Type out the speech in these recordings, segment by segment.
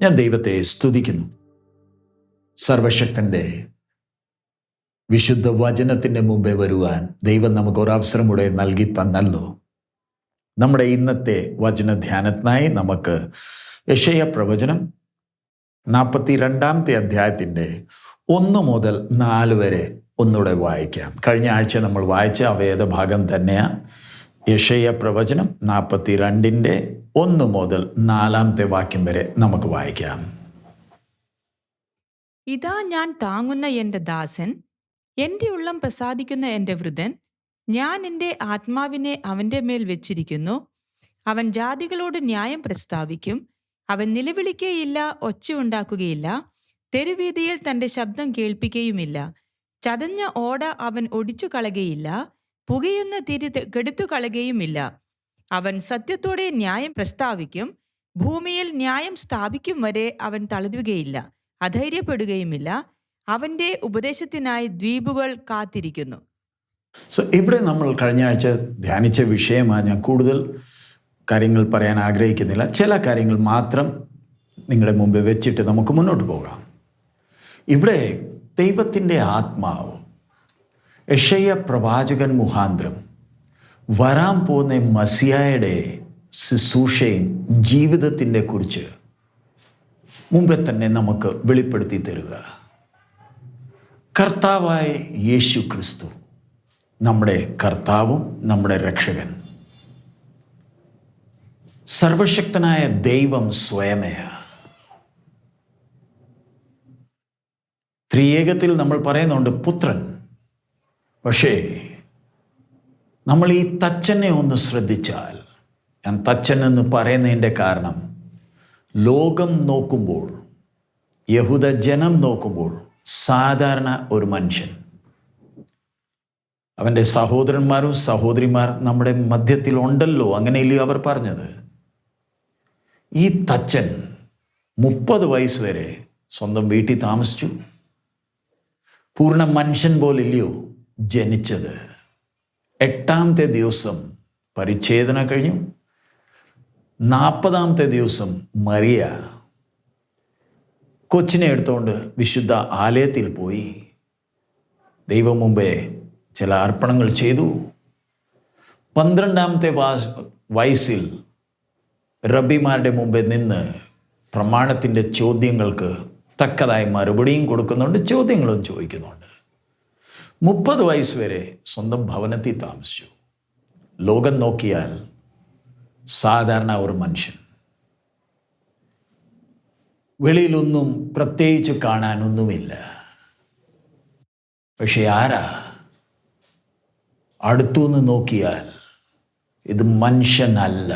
ഞാൻ ദൈവത്തെ സ്തുതിക്കുന്നു. സർവശക്തൻ്റെ വിശുദ്ധ വചനത്തിൻ്റെ മുമ്പേ വരുവാൻ ദൈവം നമുക്ക് ഒരവസരം കൂടെ നൽകി തന്നല്ലോ. നമ്മുടെ ഇന്നത്തെ വചനധ്യാനത്തിനായി നമുക്ക് യെശയ്യാ പ്രവചനം 42 അധ്യായത്തിൻ്റെ 1 മുതൽ 4 വരെ ഒന്നുകൂടെ വായിക്കാം. കഴിഞ്ഞ ആഴ്ച നമ്മൾ വായിച്ച ആ വേദഭാഗം തന്നെയാണ് യെശയ്യാ പ്രവചനം 42 1 മുതൽ 4 വാക്യം വരെ നമുക്ക് വായിക്കാം. ഇതാ ഞാൻ താങ്ങുന്ന എൻ്റെ ദാസൻ, എൻ്റെ ഉള്ളം പ്രസാദിക്കുന്ന എൻ്റെ വൃതൻ. ഞാൻ എൻ്റെ ആത്മാവിനെ അവൻ്റെ മേൽ വെച്ചിരിക്കുന്നു. അവൻ ജാതികളോട് ന്യായം പ്രസ്താവിക്കും. അവൻ നിലവിളിക്കുകയില്ല, ഒച്ച ഉണ്ടാക്കുകയില്ല. തെരുവീതിയിൽ തൻ്റെ ശബ്ദം കേൾപ്പിക്കുകയുമില്ല. ചതഞ്ഞ ഓട അവൻ ഒടിച്ചു കളകയില്ല, പുകയുന്ന തിരി കെടുത്തു കളകയുമില്ല. അവൻ സത്യത്തോടെ ന്യായം പ്രസ്താവിക്കും. ഭൂമിയിൽ ന്യായം സ്ഥാപിക്കും വരെ അവൻ തളരുകയില്ല, അധൈര്യപ്പെടുകയുമില്ല. അവൻ്റെ ഉപദേശത്തിനായി ദ്വീപുകൾ കാത്തിരിക്കുന്നു. ഇവിടെ നമ്മൾ കഴിഞ്ഞ ആഴ്ച ധ്യാനിച്ച വിഷയമാണ്. ഞാൻ കൂടുതൽ കാര്യങ്ങൾ പറയാൻ ആഗ്രഹിക്കുന്നില്ല. ചില കാര്യങ്ങൾ മാത്രം നിങ്ങളുടെ മുമ്പിൽ വെച്ചിട്ട് നമുക്ക് മുന്നോട്ട് പോകാം. ഇവിടെ ദൈവത്തിൻ്റെ ആത്മാവ് യെശയ്യാ പ്രവാചകൻ മുഖാന്തരം വരാൻ പോകുന്ന മസിയായുടെ ശുശ്രൂഷയും ജീവിതത്തിൻ്റെ കുറിച്ച് മുമ്പേ തന്നെ നമുക്ക് വെളിപ്പെടുത്തി തരിക. കർത്താവായ യേശു ക്രിസ്തു നമ്മുടെ കർത്താവും നമ്മുടെ രക്ഷകൻ, സർവശക്തനായ ദൈവം സ്വയമേയ. ത്രിയേകത്തിൽ നമ്മൾ പറയുന്നുണ്ട് പുത്രൻ. പക്ഷേ നമ്മൾ ഈ തച്ചനെ ഒന്ന് ശ്രദ്ധിച്ചാൽ, ഞാൻ തച്ചൻ എന്ന് പറയുന്നതിൻ്റെ കാരണം ലോകം നോക്കുമ്പോൾ, യഹൂദ ജനം നോക്കുമ്പോൾ സാധാരണ ഒരു മനുഷ്യൻ, അവൻ്റെ സഹോദരന്മാരും സഹോദരിമാർ നമ്മുടെ മധ്യത്തിൽ ഉണ്ടല്ലോ, അങ്ങനെയല്ലേ അവർ പറഞ്ഞത്. ഈ തച്ചൻ 30 വയസ്സ് വരെ സ്വന്തം വീട്ടിൽ താമസിച്ചു. പൂർണ്ണ മനുഷ്യൻ പോലില്ലയോ ജനിച്ചത്. 8ാമത്തെ ദിവസം പരിച്ഛേദന കഴിഞ്ഞു. 40ാമത്തെ ദിവസം മറിയ കൊച്ചിനെ എടുത്തുകൊണ്ട് വിശുദ്ധ ആലയത്തിൽ പോയി ദൈവം മുമ്പേ ചില അർപ്പണങ്ങൾ ചെയ്തു. 12ാമത്തെ വയസ്സിൽ റബ്ബിമാരുടെ മുമ്പിൽ നിന്ന് പ്രമാണത്തിൻ്റെ ചോദ്യങ്ങൾക്ക് തക്കതായ മറുപടിയും കൊടുക്കുന്നുണ്ട്, ചോദ്യങ്ങളും ചോദിക്കുന്നുണ്ട്. 30 വയസ്സ് വരെ സ്വന്തം ഭവനത്തിൽ താമസിച്ചു. ലോകം നോക്കിയാൽ സാധാരണ ഒരു മനുഷ്യൻ, വെളിയിലൊന്നും പ്രത്യേകിച്ച് കാണാനൊന്നുമില്ല. പക്ഷെ ആരാ അടുത്തുനിന്ന് നോക്കിയാൽ ഇത് മനുഷ്യനല്ല.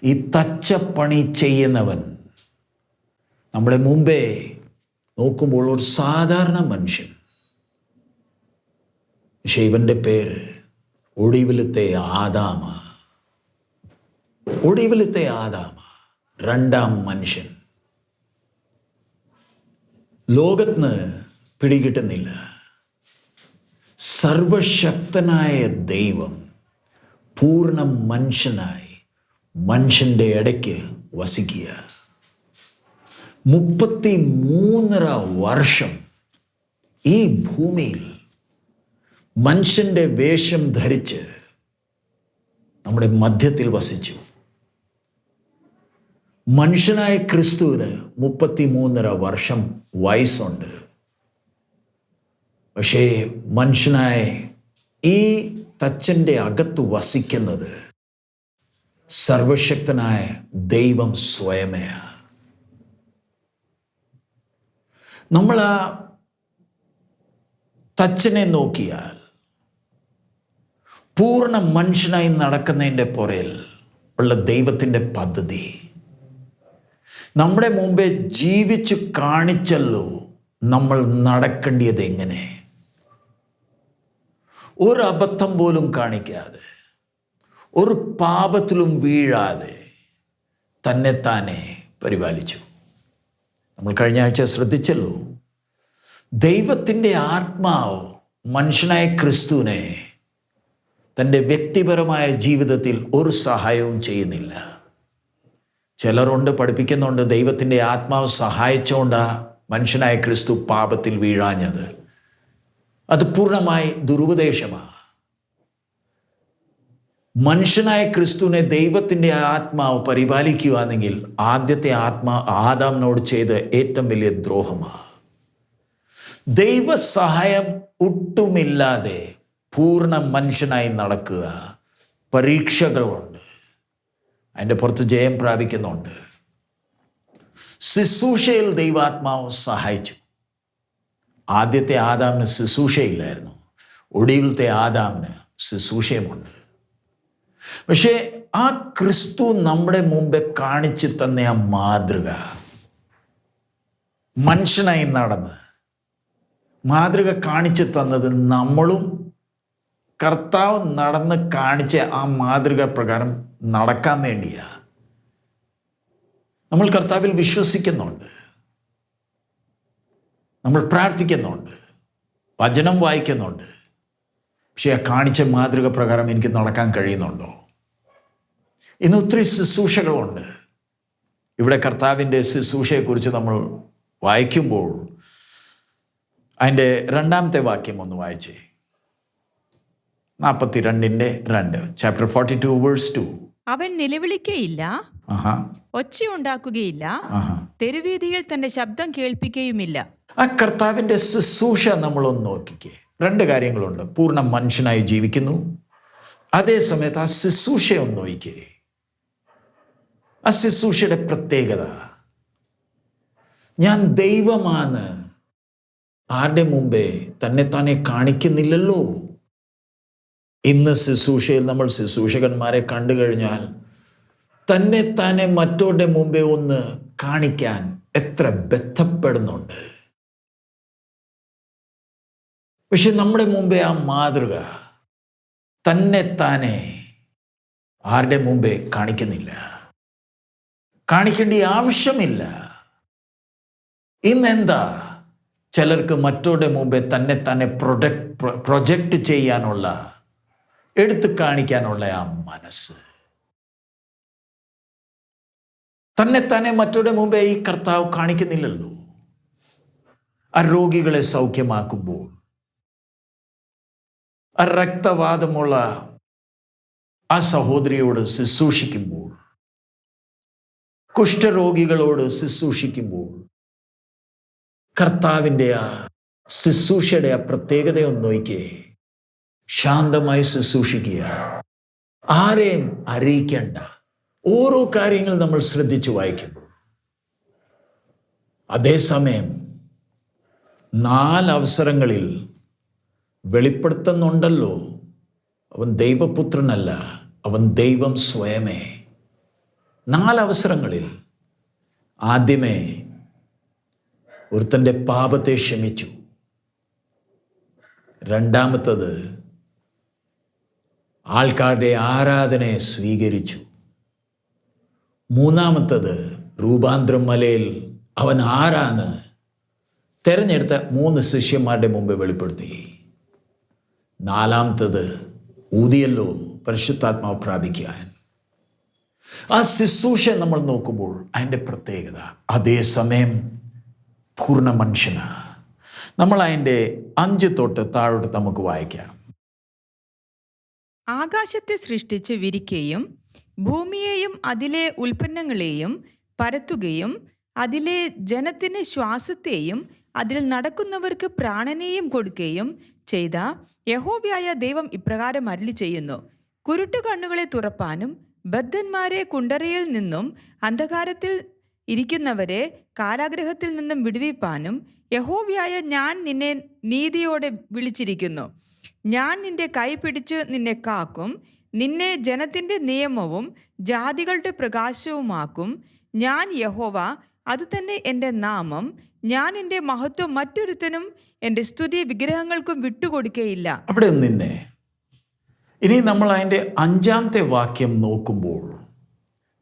ഈ തച്ചപ്പണി ചെയ്യുന്നവൻ നമ്മുടെ മുമ്പേ നോക്കുമ്പോൾ ഒരു സാധാരണ മനുഷ്യൻ. പക്ഷെ ഇവൻ്റെ പേര് ഒടുവിലത്തെ ആദാമ. ഒടുവിലത്തെ ആദാമ, 2ാം മനുഷ്യൻ. ലോകത്തിന് പിടികിട്ടുന്നില്ല. സർവശക്തനായ ദൈവം പൂർണ്ണ മനുഷ്യനായി മനുഷ്യൻ്റെ ഇടയ്ക്ക് വസിക്കുക. 33.5 വർഷം ഈ ഭൂമിയിൽ മനുഷ്യൻ്റെ വേഷം ധരിച്ച് നമ്മുടെ മധ്യത്തിൽ വസിച്ചു. മനുഷ്യനായ ക്രിസ്തുവിന് 33.5 വർഷം വയസ്സുണ്ട്. പക്ഷേ മനുഷ്യനായ ഈ തച്ചൻ്റെ അകത്ത് വസിക്കുന്നത് സർവശക്തനായ ദൈവം സ്വയമേയ. നമ്മൾ ആ തച്ചനെ നോക്കിയാൽ പൂർണ്ണ മനുഷ്യനായി നടക്കുന്നതിൻ്റെ പുറകിൽ ഉള്ള ദൈവത്തിൻ്റെ പദ്ധതി നമ്മുടെ മുമ്പേ ജീവിച്ചു കാണിച്ചല്ലോ. നമ്മൾ നടക്കേണ്ടത് എങ്ങനെ, ഒരു അബദ്ധം പോലും കാണിക്കാതെ, ഒരു പാപത്തിലും വീഴാതെ തന്നെത്താനെ പരിപാലിച്ചു. നമ്മൾ കഴിഞ്ഞ ആഴ്ച ശ്രദ്ധിച്ചല്ലോ, ദൈവത്തിൻ്റെ ആത്മാവ് മനുഷ്യനായ ക്രിസ്തുവിനെ തൻ്റെ വ്യക്തിപരമായ ജീവിതത്തിൽ ഒരു സഹായവും ചെയ്യുന്നില്ല. ചിലരുണ്ട് പഠിപ്പിക്കുന്നുണ്ട് ദൈവത്തിൻ്റെ ആത്മാവ് സഹായിച്ചുകൊണ്ടാ മനുഷ്യനായ ക്രിസ്തു പാപത്തിൽ വീഴാഞ്ഞത്. അത് പൂർണ്ണമായി ദുരുപദേശമാണ്. മനുഷ്യനായ ക്രിസ്തുവിനെ ദൈവത്തിൻ്റെ ആത്മാവ് പരിപാലിക്കുകയാണെങ്കിൽ ആദ്യത്തെ ആദാമിനോട് ചെയ്ത ഏറ്റവും വലിയ ദ്രോഹമാണ്. ദൈവസഹായം ഒട്ടുമില്ലാതെ പൂർണ്ണ മനുഷ്യനായി നടക്കുക. പരീക്ഷകളുണ്ട്, അതിൻ്റെ പുറത്ത് ജയം പ്രാപിക്കുന്നുണ്ട്. ശുശ്രൂഷയിൽ ദൈവാത്മാവ് സഹായിച്ചു. ആദ്യത്തെ ആദാമിന് ശുശ്രൂഷയില്ലായിരുന്നു, ഒടുവിലത്തെ ആദാമിന് ശുശ്രൂഷയുമുണ്ട്. പക്ഷേ ആ ക്രിസ്തു നമ്മുടെ മുമ്പേ കാണിച്ചു തന്ന ആ മാതൃക, മനുഷ്യനായി നടന്ന് മാതൃക കാണിച്ചു തന്നത് നമ്മളും കർത്താവ് നടന്ന് കാണിച്ച ആ മാതൃക പ്രകാരം നടക്കാൻ വേണ്ടിയാ. നമ്മൾ കർത്താവിൽ വിശ്വസിക്കുന്നുണ്ട്, നമ്മൾ പ്രാർത്ഥിക്കുന്നുണ്ട്, വചനം വായിക്കുന്നുണ്ട്. പക്ഷേ ആ കാണിച്ച മാതൃക പ്രകാരം എനിക്ക് നടക്കാൻ കഴിയുന്നുണ്ടോ? ഇന്ന് ഒത്തിരി ശുശ്രൂഷകളുണ്ട്. ഇവിടെ കർത്താവിൻ്റെ ശുശ്രൂഷയെക്കുറിച്ച് നമ്മൾ വായിക്കുമ്പോൾ അതിൻ്റെ 2-ാമത്തെ വാക്യം ഒന്ന് വായിച്ചേ. 42:2, ചാപ്റ്റർ 42 വേഴ്സ് 2. അവൻ നിലവിളിക്കയില്ല, ഒച്ചയുണ്ടാക്കുകയില്ല, തെരുവീതിയിൽ തന്റെ ശബ്ദം കേൾപ്പിക്കുകയുമില്ല. ആ കർത്താവിൻ്റെ ശുശ്രൂഷ നമ്മളൊന്ന് നോക്കിക്കേ. 2 കാര്യങ്ങളുണ്ട്. പൂർണ്ണ മനുഷ്യനായി ജീവിക്കുന്നു, അതേസമയത്ത് ആ ശുശ്രൂഷയൊന്ന് നോക്കിക്കേ. ആ ശുശ്രൂഷയുടെ പ്രത്യേകത, ഞാൻ ദൈവമാണ് ആരുടെ മുമ്പേ തന്നെ കാണിക്കുന്നില്ലല്ലോ. ഇന്ന് ശുശ്രൂഷയിൽ നമ്മൾ ശുശ്രൂഷകന്മാരെ കണ്ടു കഴിഞ്ഞാൽ തന്നെ മറ്റവരുടെ മുമ്പേ ഒന്ന് കാണിക്കാൻ എത്ര ബന്ധപ്പെടുന്നുണ്ട്. പക്ഷെ നമ്മുടെ മുമ്പേ ആ മാതൃക തന്നെ ആരുടെ മുമ്പേ കാണിക്കുന്നില്ല, കാണിക്കേണ്ട ആവശ്യമില്ല. ഇന്നെന്താ ചിലർക്ക് മറ്റവരുടെ മുമ്പേ തന്നെ പ്രൊജക്റ്റ് ചെയ്യാനുള്ള, എടുത്തു കാണിക്കാനുള്ള ആ മനസ്സ്. തന്നെ മറ്റവരുടെ മുമ്പേ ഈ കർത്താവ് കാണിക്കുന്നില്ലല്ലോ. ആ രോഗികളെ സൗഖ്യമാക്കുമ്പോൾ, ആ രക്തവാദമുള്ള ആ സഹോദരിയോട് ശുശ്രൂഷിക്കുമ്പോൾ, കുഷ്ഠരോഗികളോട് ശുശ്രൂഷിക്കുമ്പോൾ, കർത്താവിൻ്റെ ആ ശുശ്രൂഷയുടെ ആ പ്രത്യേകതയൊന്ന് നോക്കിയേ. ശാന്തമായി ശുശ്രൂഷിക്കുക, ആരെയും അറിയിക്കേണ്ട. ഓരോ കാര്യങ്ങൾ നമ്മൾ ശ്രദ്ധിച്ചു വായിക്കുമ്പോൾ, അതേസമയം 4 അവസരങ്ങളിൽ വെളിപ്പെടുത്തുന്നുണ്ടല്ലോ, അവൻ ദൈവപുത്രനല്ല, അവൻ ദൈവം സ്വയമേ. 4 അവസരങ്ങളിൽ ആദ്യമേ ഒരുത്തൻ്റെ പാപത്തെ ക്ഷമിച്ചു, രണ്ടാമത്തത് ആൾക്കാരുടെ ആരാധനയെ സ്വീകരിച്ചു, മൂന്നാമത്തത് രൂപാന്തരം മലയിൽ അവൻ ആരാണ് തിരഞ്ഞെടുത്ത 3 ശിഷ്യന്മാരുടെ മുമ്പ് വെളിപ്പെടുത്തി, നാലാമത്തത് ഊതിയല്ലോ പരിശുദ്ധാത്മാവ് പ്രാപിക്കാൻ. ആ ശുശ്രൂഷ നമ്മൾ നോക്കുമ്പോൾ അതിൻ്റെ പ്രത്യേകത, അതേസമയം പൂർണ്ണ മനുഷ്യനാ. നമ്മൾ അതിൻ്റെ 5 തൊട്ട് താഴോട്ട് നമുക്ക് വായിക്കാം. ആകാശത്തെ സൃഷ്ടിച്ച് വിരിക്കുകയും ഭൂമിയെയും അതിലെ ഉൽപ്പന്നങ്ങളെയും പരത്തുകയും അതിലെ ജനത്തിന് ശ്വാസത്തെയും അതിൽ നടക്കുന്നവർക്ക് പ്രാണനെയും കൊടുക്കുകയും ചെയ്ത യഹോവയായ ദൈവം ഇപ്രകാരം അരുളി ചെയ്യുന്നു: കുരുട്ടു കണ്ണുകളെ തുറപ്പാനും ബദ്ധന്മാരെ കുണ്ടറയിൽ നിന്നും അന്ധകാരത്തിൽ ഇരിക്കുന്നവരെ കാരാഗൃഹത്തിൽ നിന്നും വിടുവിപ്പാനും യഹോവയായ ഞാൻ നിന്നെ നീതിയോടെ വിളിച്ചിരിക്കുന്നു. ഞാൻ നിന്റെ കൈ പിടിച്ച് നിന്നെ കാക്കും, നിന്നെ ജനത്തിൻ്റെ നിയമവും ജാതികളുടെ പ്രകാശവുമാക്കും. ഞാൻ യഹോവ, അതുതന്നെ എൻ്റെ നാമം. ഞാൻ എൻ്റെ മഹത്വം മറ്റൊരുത്തനും എൻ്റെ സ്തുതി വിഗ്രഹങ്ങൾക്കും വിട്ടുകൊടുക്കുകയില്ല. അവിടെ നിന്നെ ഇനി നമ്മൾ അതിൻ്റെ 5-ാമത്തെ വാക്യം നോക്കുമ്പോൾ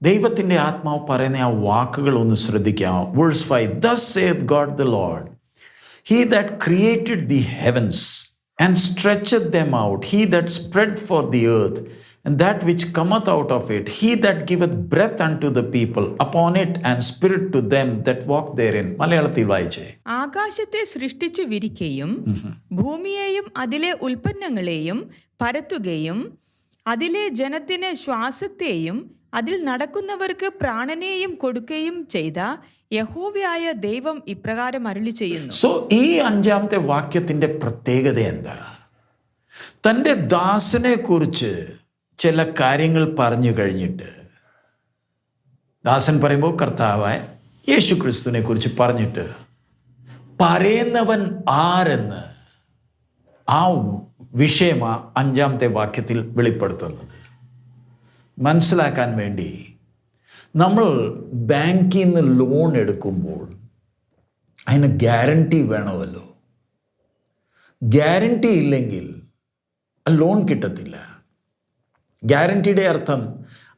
ദൈവത്തിൻ്റെ ആത്മാവ് പറയുന്ന ആ വാക്കുകൾ ഒന്ന് ശ്രദ്ധിക്കാം. Verse 5, Thus saith God the Lord, He that created the heavens and stretcheth them out, He that spread forth the earth and that which cometh out of it, he that giveth breath unto the people, upon it, and spirit to them that walk therein. മലയാളത്തിൽ വായിച്ചേ. ആകാശത്തെ സൃഷ്ടിച്ചു വിരിക്കുകയും ഭൂമിയെയും അതിലെ ഉൽപ്പന്നങ്ങളെയും പരത്തുകയും അതിലെ ജനത്തിന് ശ്വാസത്തെയും അതിൽ നടക്കുന്നവർക്ക് പ്രാണനെയും കൊടുക്കുകയും ചെയ്ത യഹോവയായ ദൈവം ഇപ്രകാരം അരുളി ചെയ്യുന്നു. സോ ഈ 5-ാമത്തെ വാക്യത്തിന്റെ പ്രത്യേകത എന്താ? തൻ്റെ ദാസനെ കുറിച്ച് ചില കാര്യങ്ങൾ പറഞ്ഞു കഴിഞ്ഞിട്ട്, ദാസൻ പറയുമ്പോൾ കർത്താവായ യേശു ക്രിസ്തുവിനെ കുറിച്ച് പറഞ്ഞിട്ട്, പറയുന്നവൻ ആരെന്ന് ആ വിഷയമാ 5-ാമത്തെ വാക്യത്തിൽ വെളിപ്പെടുത്തുന്നത്. മനസ്സിലാക്കാൻ വേണ്ടി, നമ്മൾ ബാങ്കിൽ നിന്ന് ലോൺ എടുക്കുമ്പോൾ അതിന് ഗ്യാരണ്ടി വേണമല്ലോ. ഗ്യാരണ്ടി ഇല്ലെങ്കിൽ ലോൺ കിട്ടത്തില്ല. ഗ്യാരണ്ടിയുടെ അർത്ഥം,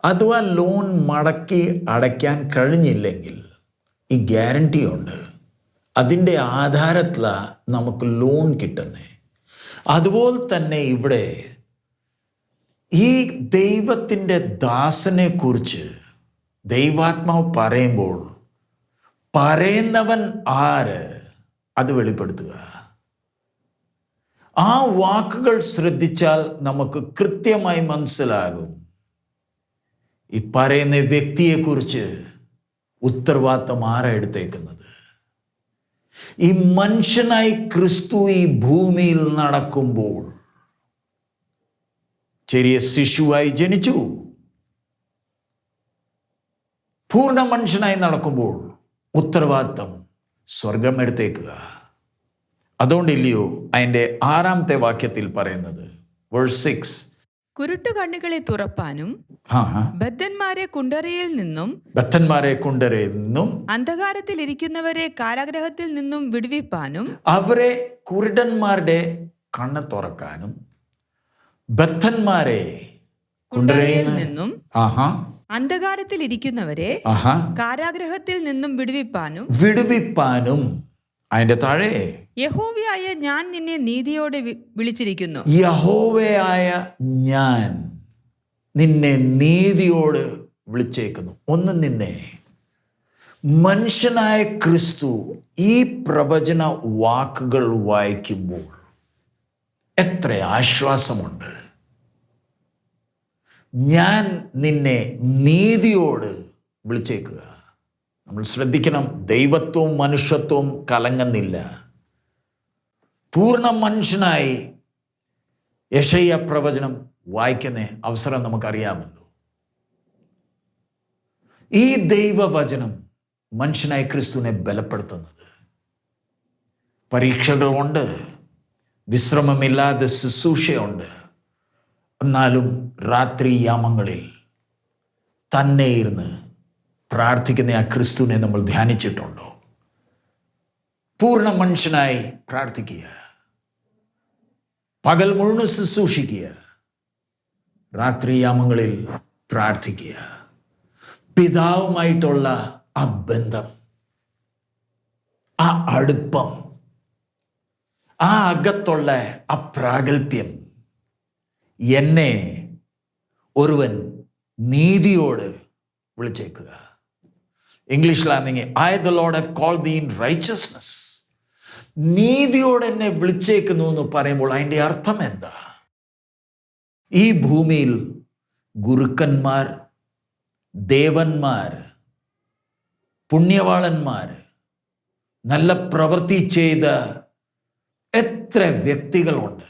അഥവാ ലോൺ മടക്കി അടയ്ക്കാൻ കഴിഞ്ഞില്ലെങ്കിൽ ഈ ഗ്യാരണ്ടി ഉണ്ട്, അതിൻ്റെ ആധാരത്തിലാണ് നമുക്ക് ലോൺ കിട്ടുന്നത്. അതുപോലെ തന്നെ ഇവിടെ ഈ ദൈവത്തിൻ്റെ ദാസനെ കുറിച്ച് ദൈവാത്മാവ് പറയുമ്പോൾ പറയുന്നവൻ ആര് അത് വെളിപ്പെടുത്തുക. ആ വാക്കുകൾ ശ്രദ്ധിച്ചാൽ നമുക്ക് കൃത്യമായി മനസ്സിലാകും ഈ പറയുന്ന വ്യക്തിയെക്കുറിച്ച് ഉത്തരവാദിത്തം ആരാ എടുത്തേക്കുന്നത്. ഈ മനുഷ്യനായി ക്രിസ്തു ഈ ഭൂമിയിൽ നടക്കുമ്പോൾ ചെറിയ ശിശുവായി ജനിച്ചു, പൂർണ്ണ മനുഷ്യനായി നടക്കുമ്പോൾ ഉത്തരവാദിത്തം സ്വർഗം എടുത്തേക്കുക. അതുകൊണ്ടില്ലയോ അതിൻ്റെ 6-ാമത്തെ വാക്യത്തിൽ പറയുന്നത്, വേഴ്സ് 6, കുരുട്ടുകണ്ണുകളെ തുറപ്പാനും ബദ്ധന്മാരെ കുണ്ടറയിൽ നിന്നും അന്ധകാരത്തിൽ ഇരിക്കുന്നവരെ കാരാഗ്രഹത്തിൽ നിന്നും വിടുവിപ്പാനും, അവരെ കുരുടന്മാരുടെ കണ്ണ് തുറക്കാനും ബദ്ധന്മാരെ കുണ്ടറയിൽ നിന്നും അന്ധകാരത്തിൽ ഇരിക്കുന്നവരെ കാരാഗ്രഹത്തിൽ നിന്നും വിടുവിപ്പാനും അതിന്റെ താഴെ യഹോവയായ ഞാൻ നിന്നെ നീതിയോടെ വിളിച്ചിരിക്കുന്നു. യഹോവയായ ഞാൻ നിന്നെ നീതിയോട് വിളിച്ചേക്കുന്നു. ഒന്ന് നിന്നെ മനുഷ്യനായ ക്രിസ്തു ഈ പ്രവചന വാക്കുകൾ വായിക്കുമ്പോൾ എത്ര ആശ്വാസമുണ്ട്. ഞാൻ നിന്നെ നീതിയോട് വിളിച്ചേക്കുക. നമ്മൾ ശ്രദ്ധിക്കണം, ദൈവത്വവും മനുഷ്യത്വവും കലങ്ങുന്നില്ല. പൂർണ്ണ മനുഷ്യനായി യെശയ്യാ പ്രവചനം വായിക്കുന്ന അവസരം നമുക്കറിയാമല്ലോ. ഈ ദൈവവചനം മനുഷ്യനായ ക്രിസ്തുവിനെ ബലപ്പെടുത്തുന്നത്. പരീക്ഷകളുണ്ട്, വിശ്രമമില്ലാതെ ശുശ്രൂഷയുണ്ട്. എന്നാലും രാത്രി യാമങ്ങളിൽ തന്നെ ഇരുന്ന് പ്രാർത്ഥിക്കുന്ന ആ ക്രിസ്തുവിനെ നമ്മൾ ധ്യാനിച്ചിട്ടുണ്ടോ? പൂർണ്ണ മനുഷ്യനായി പ്രാർത്ഥിക്കുക, പകൽ മുഴുവൻ ശുശ്രൂഷിക്കുക, രാത്രി യാമങ്ങളിൽ പ്രാർത്ഥിക്കുക. പിതാവുമായിട്ടുള്ള ആ ബന്ധം, ആ അടുപ്പം, ആ അകത്തുള്ള ആ പ്രാഗൽഭ്യം, എന്നെ ഒരുവൻ നീതിയോട് വിളിച്ചേക്കുക. ഇംഗ്ലീഷിലാണെങ്കിൽ I the Lord have called thee in righteousness. നീതിയോട് എന്നെ വിളിച്ചേക്കുന്നു എന്ന് പറയുമ്പോൾ അതിൻ്റെ അർത്ഥം എന്താ? ഈ ഭൂമിയിൽ ഗുരുക്കന്മാർ, ദേവന്മാർ, പുണ്യവാളന്മാർ, നല്ല പ്രവൃത്തി ചെയ്ത എത്ര വ്യക്തികളുണ്ട്.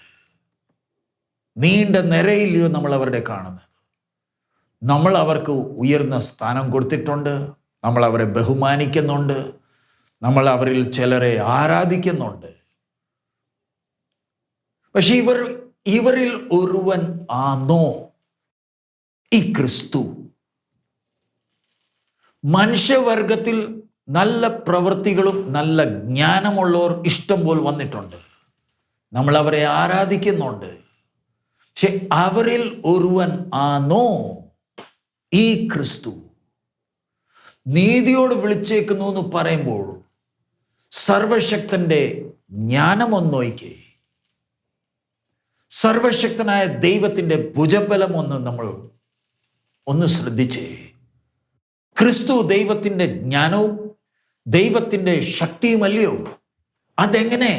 നീണ്ട നിരയില്ലയോ നമ്മൾ അവരുടെ കാണുന്നത്. നമ്മൾ അവർക്ക് ഉയർന്ന സ്ഥാനം കൊടുത്തിട്ടുണ്ട്, നമ്മൾ അവരെ ബഹുമാനിക്കുന്നുണ്ട്, നമ്മൾ അവരിൽ ചിലരെ ആരാധിക്കുന്നുണ്ട്. പക്ഷെ ഇവരിൽ ഒരുവൻ ആണോ ഈ ക്രിസ്തു? മനുഷ്യവർഗത്തിൽ നല്ല പ്രവൃത്തികളും നല്ല ജ്ഞാനമുള്ളവർ ഇഷ്ടം പോലെ വന്നിട്ടുണ്ട്, നമ്മൾ അവരെ ആരാധിക്കുന്നുണ്ട്. പക്ഷെ അവരിൽ ഒരുവൻ ആണോ ഈ ക്രിസ്തു? നീതിയോട് വിളിച്ചേക്കുന്നു എന്ന് പറയുമ്പോൾ സർവശക്തന്റെ ജ്ഞാനമൊന്നോയ്ക്ക്, സർവശക്തനായ ദൈവത്തിൻ്റെ ഭുജബലം ഒന്ന് ശ്രദ്ധിച്ചേ. ക്രിസ്തു ദൈവത്തിൻ്റെ ജ്ഞാനവും ദൈവത്തിൻ്റെ ശക്തിയുമല്ലയോ? അതെങ്ങനെ?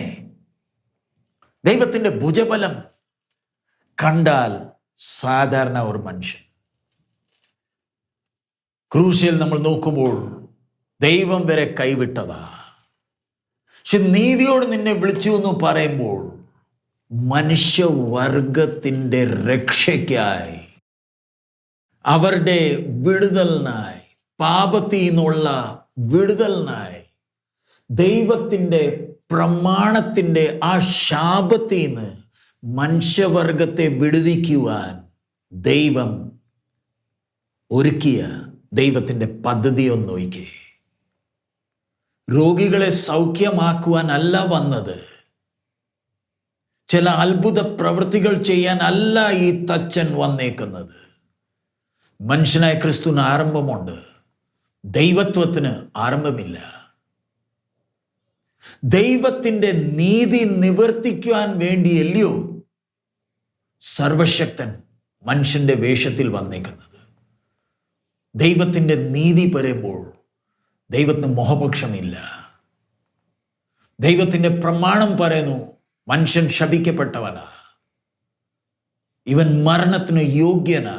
ദൈവത്തിൻ്റെ ഭുജബലം കണ്ടാൽ സാധാരണ ഒരു മനുഷ്യൻ. ക്രൂശിൽ നമ്മൾ നോക്കുമ്പോൾ ദൈവം വരെ കൈവിട്ടതാ. പക്ഷെ നീതിയോട് നിന്നെ വിളിച്ചു എന്ന് പറയുമ്പോൾ മനുഷ്യവർഗത്തിൻ്റെ രക്ഷയ്ക്കായി, അവരുടെ വിടുതലിനായി, പാപത്തിൽ നിന്നുള്ള വിടുതലിനായി, ദൈവത്തിൻ്റെ പ്രമാണത്തിൻ്റെ ആ ശാപത്തിൽ നിന്ന് മനുഷ്യവർഗത്തെ വിടുവിക്കുവാൻ ദൈവം ഒരുക്കിയ ദൈവത്തിൻ്റെ പദ്ധതി ഒന്ന് നോക്കിക്കേ. രോഗികളെ സൗഖ്യമാക്കുവാനല്ല വന്നത്, ചില അത്ഭുത പ്രവൃത്തികൾ ചെയ്യാൻ അല്ല ഈ തച്ചൻ വന്നേക്കുന്നത്. മനുഷ്യനായ ക്രിസ്തുവിന് ആരംഭമുണ്ട്, ദൈവത്വത്തിന് ആരംഭമില്ല. ദൈവത്തിൻ്റെ നീതി നിവർത്തിക്കുവാൻ വേണ്ടിയല്ലയോ സർവശക്തൻ മനുഷ്യന്റെ വേഷത്തിൽ വന്നേക്കുന്നത്. ദൈവത്തിൻ്റെ നീതി പറയുമ്പോൾ ദൈവത്തിന് മോഹപക്ഷമില്ല. ദൈവത്തിൻ്റെ പ്രമാണം പറയുന്നു മനുഷ്യൻ ശപിക്കപ്പെട്ടവനാ, ഇവൻ മരണത്തിന് യോഗ്യനാ.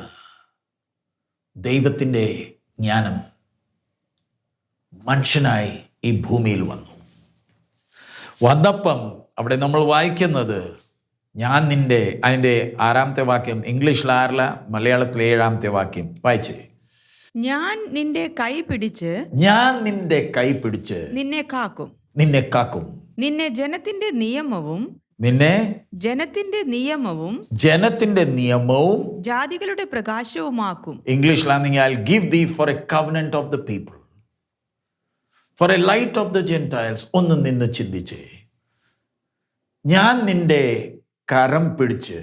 ദൈവത്തിൻ്റെ ജ്ഞാനം മനുഷ്യനായി ഈ ഭൂമിയിൽ വന്നപ്പം അവിടെ നമ്മൾ വായിക്കുന്നത് ഞാൻ നിന്റെ, അതിൻ്റെ 6ാമത്തെ വാക്യം ഇംഗ്ലീഷിൽ 6, മലയാളത്തിൽ 7ാമത്തെ വാക്യം വായിച്ചേ. ഞാൻ നിന്റെ കൈ പിടിച്ച് നിന്നെ കാക്കും, നിന്നെ ജനത്തിന്റെ നിയമവും ജാതികളുടെ പ്രകാശവുമാക്കും. ഇംഗ്ലീഷിലാണെങ്കിൽ I'll give thee for a covenant of the people, for a light of the Gentiles. ഒന്ന് നിന്ന് ചിന്തിച്ചേ. ഞാൻ നിന്റെ കരം പിടിച്ച്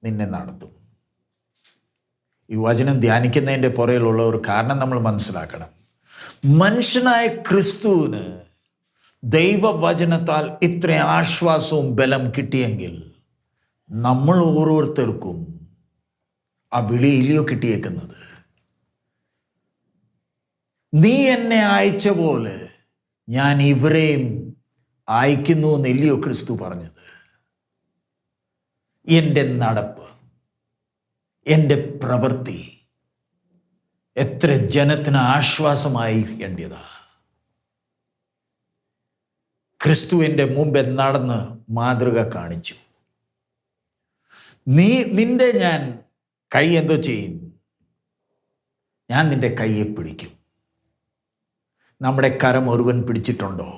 നിന്നെ നടത്തും. ഈ വചനം ധ്യാനിക്കുന്നതിൻ്റെ പുറകിലുള്ള ഒരു കാരണം നമ്മൾ മനസ്സിലാക്കണം. മനുഷ്യനായ ക്രിസ്തുവിന് ദൈവവചനത്താൽ ഇത്ര ആശ്വാസവും ബലം കിട്ടിയെങ്കിൽ നമ്മൾ ഓരോരുത്തർക്കും ആ വിളിയില്ലയോ കിട്ടിയേക്കുന്നത്? നീ എന്നെ അയച്ച പോലെ ഞാൻ ഇവരെയും അയക്കുന്നു എന്നില്ലയോ ക്രിസ്തു പറഞ്ഞത്? എൻ്റെ നടപ്പ്, എൻ്റെ പ്രവൃത്തി എത്ര ജനത്തിന് ആശ്വാസമായിരിക്കേണ്ടതാ. ക്രിസ്തു എൻ്റെ മുമ്പേ നടന്ന് മാതൃക കാണിച്ചു. നിന്റെ ഞാൻ കൈ എന്തോ ചെയ്യും? ഞാൻ നിന്റെ കൈയെ പിടിക്കും. നമ്മുടെ കരം ഒരുവൻ പിടിച്ചിട്ടുണ്ടോ?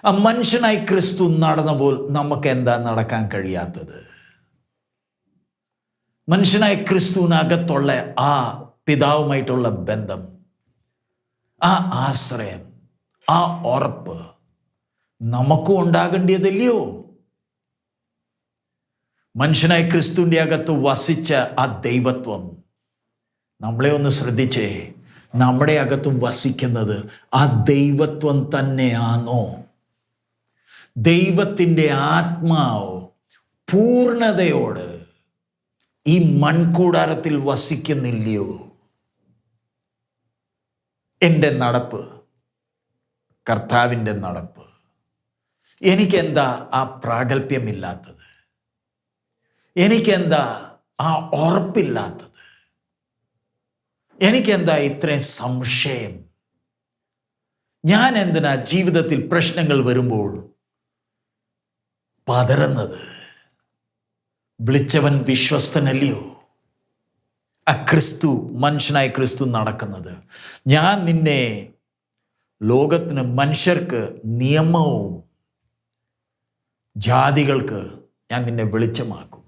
ആ മനുഷ്യനായി ക്രിസ്തു നടന്നപ്പോൾ നമുക്ക് എന്താ നടക്കാൻ കഴിയാത്തത്? മനുഷ്യനായ ക്രിസ്തുവിനകത്തുള്ള ആ പിതാവുമായിട്ടുള്ള ബന്ധം, ആ ആശ്രയം, ആ ഉറപ്പ് നമുക്കും ഉണ്ടാകേണ്ടതല്ലയോ? മനുഷ്യനായ ക്രിസ്തുവിൻ്റെ അകത്ത് വസിച്ച ആ ദൈവത്വം നമ്മളെ ഒന്ന് ശ്രദ്ധിച്ചേ. നമ്മുടെ അകത്തും വസിക്കുന്നത് ആ ദൈവത്വം തന്നെയാണോ? ദൈവത്തിൻ്റെ ആത്മാവ് പൂർണ്ണതയോട് ഈ മൺകൂടാരത്തിൽ വസിക്കുന്നില്ലയോ? എൻ്റെ നടപ്പ്, കർത്താവിൻ്റെ നടപ്പ്, എനിക്കെന്താ ആ പ്രാഗൽഭ്യമില്ലാത്തത്? എനിക്കെന്താ ആ ഉറപ്പില്ലാത്തത്? എനിക്കെന്താ ഇത്രയും സംശയം? ഞാൻ എന്തിനാ ജീവിതത്തിൽ പ്രശ്നങ്ങൾ വരുമ്പോൾ പതറുന്നത്? വിളിച്ചവൻ വിശ്വസ്തനല്ലയോ? ആ ക്രിസ്തു, മനുഷ്യനായ ക്രിസ്തു നടക്കുന്നത്, ഞാൻ നിന്നെ ലോകത്തിന്, മനുഷ്യർക്ക് നിയമവും ജാതികൾക്ക് ഞാൻ നിന്നെ വെളിച്ചമാക്കും.